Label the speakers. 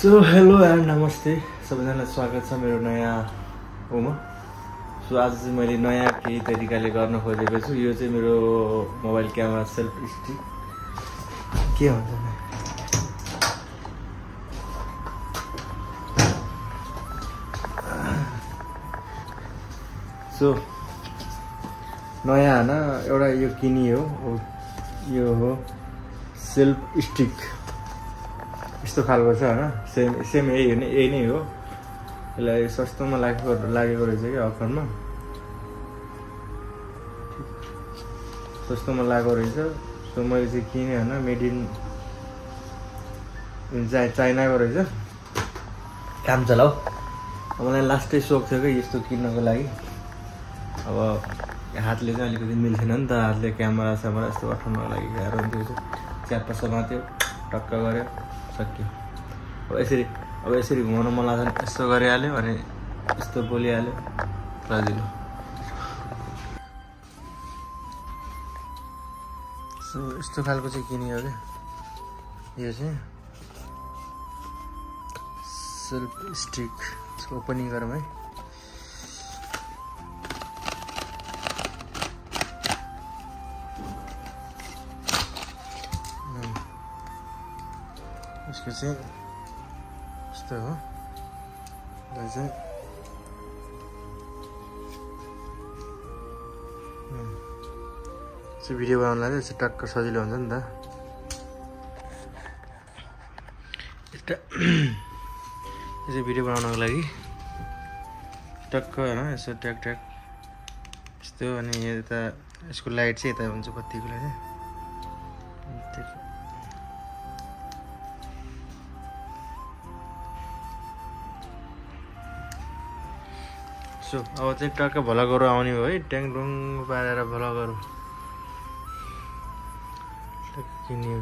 Speaker 1: So hello and नमस्ते सबैजनालाई स्वागत छ मेरो नयाँ होमा। सो आज चाहिँ मैले नयाँ केही तरिकाले गर्न खोजेको छु। यो चाहिँ मेरो मोबाइल क्यामेरा सेल्फ स्टिक के भन्छ सो नयाँ हैन, एउटा यो किनियो हो, यो हो सेल्फ स्टिक। यस्तो खालको छ हैन, सेम यही नै हो। यसलाई सस्तोमा लागेको रहेछ कि अफरमा सस्तोमा लागेको रहेछ। सो मैले चाहिँ किनेँ हैन, मेड इन चाइनाको रहेछ। काम चलाऊ। मलाई लास्टै सोख थियो कि यस्तो किन्नको लागि। अब हातले चाहिँ अलिकति मिल्थेन नि त, हातले क्यामेरा स्यामेरा यस्तो अठाउनको लागि गाह्रो हुन्थ्यो। च्याप्प समात्यो, टक्क गऱ्यो, सक्यो। अब यसरी घुमाउन मन लाग्छ नि, यस्तो गरिहाल्यो अनि यस्तो बोलिहाल्यो, सजिलो। सो यस्तो खालको चाहिँ किनियो क्या यो चाहिँ सेल्फ स्टिक। यसको ओपनिङ गरौँ है। यसको चाहिँ यस्तो हो। चाहिँ भिडियो बनाउनलाई चाहिँ यस्तो टक्क सजिलो हुन्छ नि त। यो चाहिँ भिडियो बनाउनको लागि टक्क होइन, यसो ट्याक ट्याक यस्तो। अनि यता यसको लाइट चाहिँ यता हुन्छ, बत्तीको लागि चाहिँ। सो अब चाहिँ टक्क भ्लगहरू आउने भयो है, ट्याङडुङ पारेर भ्लगहरू किन्यो।